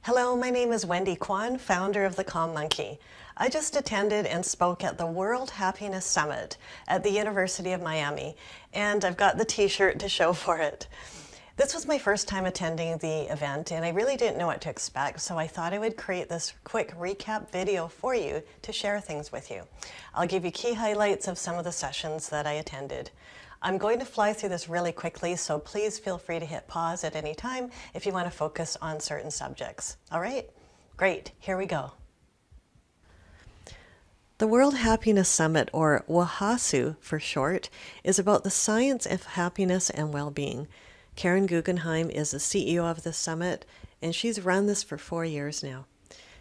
Hello, my name is Wendy Kwan, founder of the Calm Monkey. I just attended and spoke at the World Happiness Summit at the University of Miami, and I've got the t-shirt to show for it. This was my first time attending the event, and I really didn't know what to expect, so I thought I would create this quick recap video for you to share things with you. I'll give you key highlights of some of the sessions that I attended. I'm going to fly through this really quickly, so please feel free to hit pause at any time if you want to focus on certain subjects. All right? Great, here we go. The World Happiness Summit, or WOHASU for short, is about the science of happiness and well-being. Karen Guggenheim is the CEO of the summit, and she's run this for 4 years now.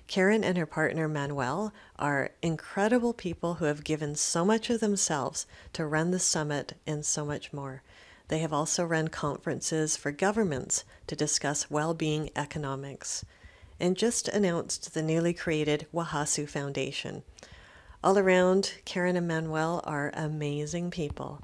Karen and her partner Manuel are incredible people who have given so much of themselves to run the summit and so much more. They have also run conferences for governments to discuss well-being economics, and just announced the newly created WOHASU Foundation. All around, Karen and Manuel are amazing people.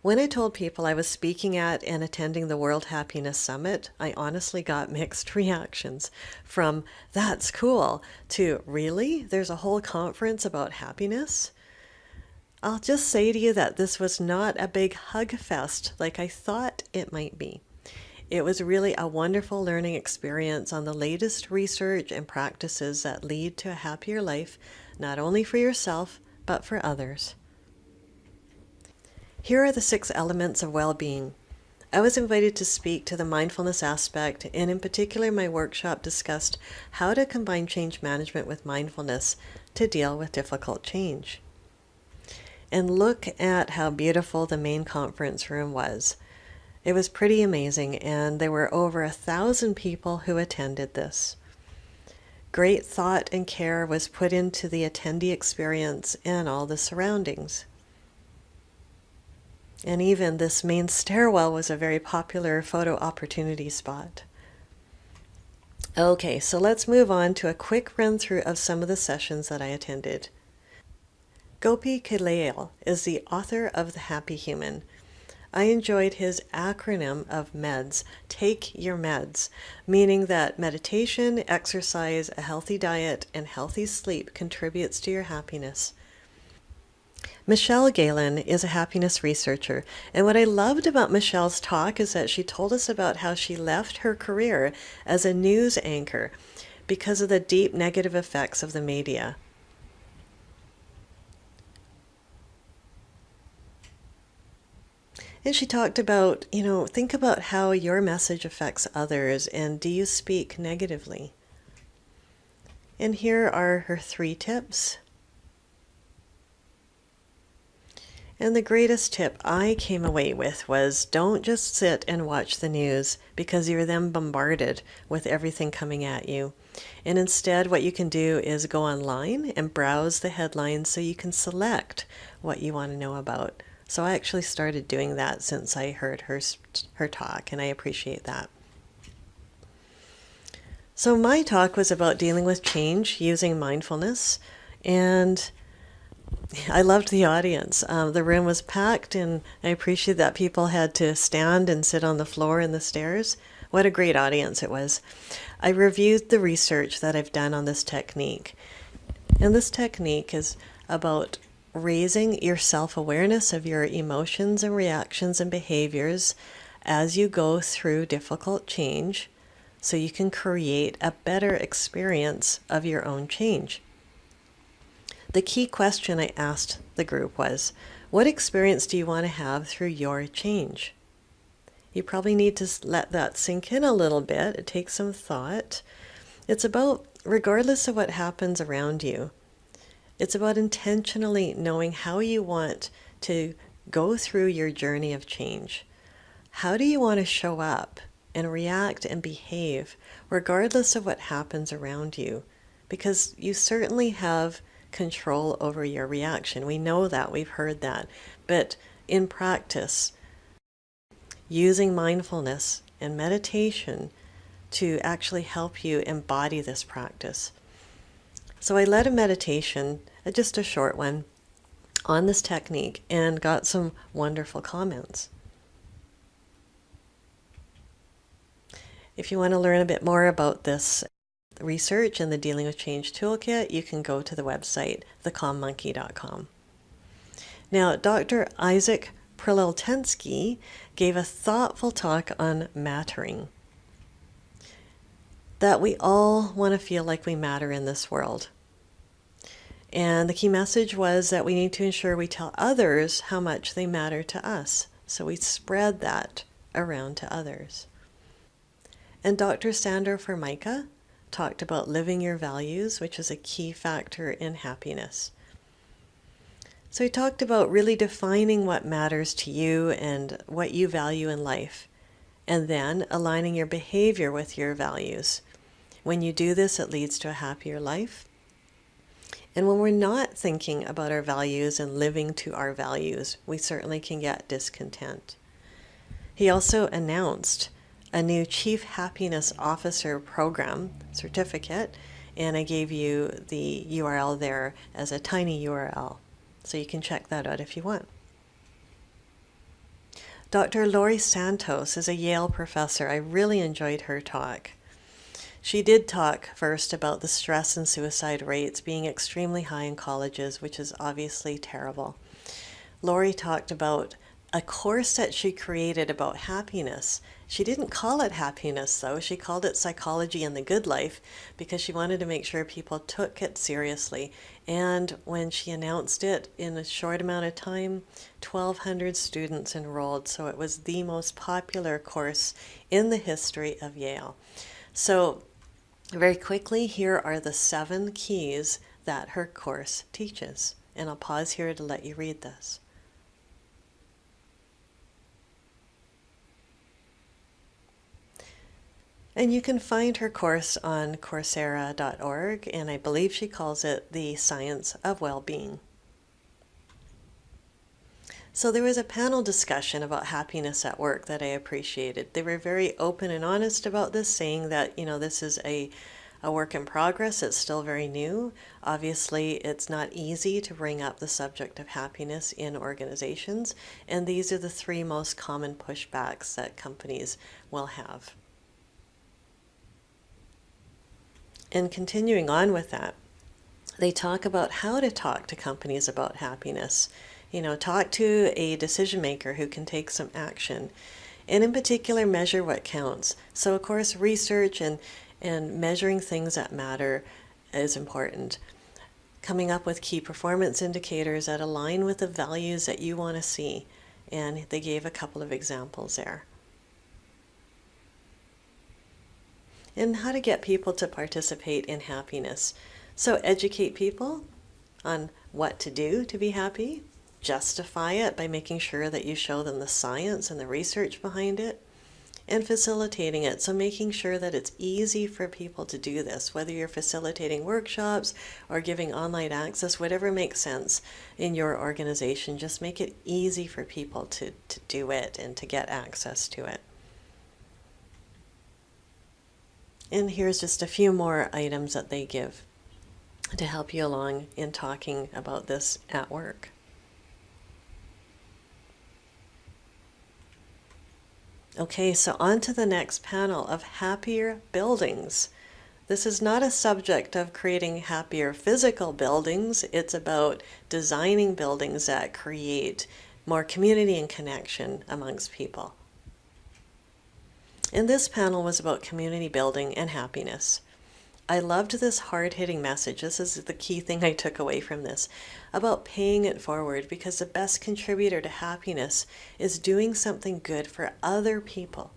When I told people I was speaking at and attending the World Happiness Summit, I honestly got mixed reactions, from "that's cool" to "really? There's a whole conference about happiness?" I'll just say to you that this was not a big hug fest like I thought it might be. It was really a wonderful learning experience on the latest research and practices that lead to a happier life, not only for yourself, but for others. Here are the 6 elements of well-being. I was invited to speak to the mindfulness aspect, and in particular my workshop discussed how to combine change management with mindfulness to deal with difficult change. And look at how beautiful the main conference room was. It was pretty amazing, and there were over 1,000 people who attended this. Great thought and care was put into the attendee experience and all the surroundings. And even this main stairwell was a very popular photo opportunity spot. Okay, so let's move on to a quick run through of some of the sessions that I attended. Gopi Kalail is the author of The Happy Human. I enjoyed his acronym of MEDS, Take Your Meds, meaning that meditation, exercise, a healthy diet, and healthy sleep contributes to your happiness. Michelle Galen is a happiness researcher, and what I loved about Michelle's talk is that she told us about how she left her career as a news anchor because of the deep negative effects of the media. And she talked about, think about how your message affects others, and do you speak negatively? And here are her 3 tips. And the greatest tip I came away with was, don't just sit and watch the news because you're then bombarded with everything coming at you. And instead, what you can do is go online and browse the headlines so you can select what you want to know about. So I actually started doing that since I heard her talk, and I appreciate that. So my talk was about dealing with change using mindfulness, and I loved the audience. The room was packed, and I appreciate that people had to stand and sit on the floor and the stairs. What a great audience it was. I reviewed the research that I've done on this technique. And this technique is about raising your self-awareness of your emotions and reactions and behaviors as you go through difficult change so you can create a better experience of your own change. The key question I asked the group was, what experience do you want to have through your change? You probably need to let that sink in a little bit. It takes some thought. It's about, regardless of what happens around you, it's about intentionally knowing how you want to go through your journey of change. How do you want to show up and react and behave regardless of what happens around you? Because you certainly have control over your reaction. We know that, we've heard that. But in practice, using mindfulness and meditation to actually help you embody this practice. So I led a meditation, just a short one, on this technique and got some wonderful comments. If you want to learn a bit more about this research and the Dealing with Change Toolkit, you can go to the website, thecalmmonkey.com. Now, Dr. Isaac Preleltensky gave a thoughtful talk on mattering. That we all want to feel like we matter in this world. And the key message was that we need to ensure we tell others how much they matter to us. So we spread that around to others. And Dr. Sandor Formica talked about living your values, which is a key factor in happiness. So he talked about really defining what matters to you and what you value in life, and then aligning your behavior with your values. When you do this, it leads to a happier life. And when we're not thinking about our values and living to our values, we certainly can get discontent. He also announced a new Chief Happiness Officer program certificate, and I gave you the URL there as a tiny URL, so you can check that out if you want. Dr. Laurie Santos is a Yale professor. I really enjoyed her talk. She did talk first about the stress and suicide rates being extremely high in colleges, which is obviously terrible. Laurie talked about a course that she created about happiness. She didn't call it happiness, though. She called it Psychology and the Good Life because she wanted to make sure people took it seriously. And when she announced it, in a short amount of time, 1,200 students enrolled. So it was the most popular course in the history of Yale. So very quickly, here are the 7 keys that her course teaches. And I'll pause here to let you read this. And you can find her course on Coursera.org, and I believe she calls it The Science of Well-Being. So there was a panel discussion about happiness at work that I appreciated. They were very open and honest about this, saying that, this is a work in progress. It's still very new. Obviously, it's not easy to bring up the subject of happiness in organizations, and these are the 3 most common pushbacks that companies will have. And continuing on with that, they talk about how to talk to companies about happiness. Talk to a decision maker who can take some action, and in particular, measure what counts. So, of course, research and measuring things that matter is important. Coming up with key performance indicators that align with the values that you want to see. And they gave a couple of examples there. And how to get people to participate in happiness. So educate people on what to do to be happy, justify it by making sure that you show them the science and the research behind it, and facilitating it. So making sure that it's easy for people to do this, whether you're facilitating workshops or giving online access, whatever makes sense in your organization, just make it easy for people to do it and to get access to it. And here's just a few more items that they give to help you along in talking about this at work. Okay, so on to the next panel of happier buildings. This is not a subject of creating happier physical buildings. It's about designing buildings that create more community and connection amongst people. And this panel was about community building and happiness. I loved this hard-hitting message. This is the key thing I took away from this, about paying it forward, because the best contributor to happiness is doing something good for other people.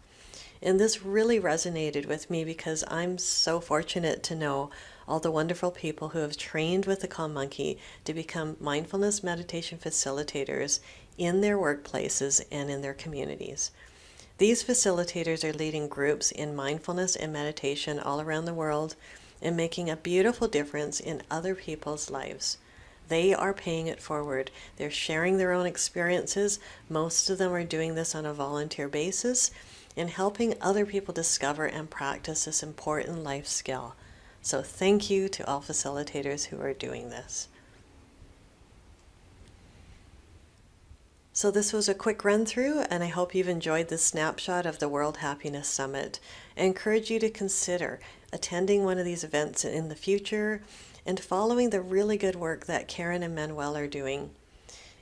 And this really resonated with me because I'm so fortunate to know all the wonderful people who have trained with the Calm Monkey to become mindfulness meditation facilitators in their workplaces and in their communities. These facilitators are leading groups in mindfulness and meditation all around the world and making a beautiful difference in other people's lives. They are paying it forward. They're sharing their own experiences. Most of them are doing this on a volunteer basis and helping other people discover and practice this important life skill. So thank you to all facilitators who are doing this. So this was a quick run through, and I hope you've enjoyed this snapshot of the World Happiness Summit. I encourage you to consider attending one of these events in the future and following the really good work that Karen and Manuel are doing.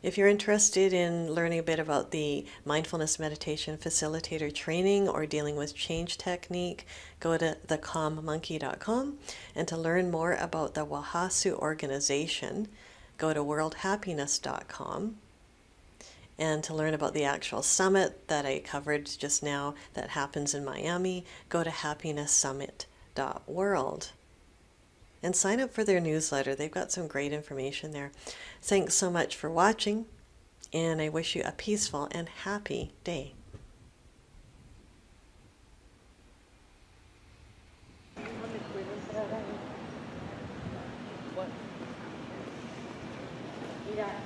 If you're interested in learning a bit about the Mindfulness Meditation Facilitator Training or dealing with change technique, go to thecalmmonkey.com. And to learn more about the WOHASU organization, go to worldhappiness.com. And to learn about the actual summit that I covered just now that happens in Miami, go to happinesssummit.world. And sign up for their newsletter. They've got some great information there. Thanks so much for watching, and I wish you a peaceful and happy day. Mira.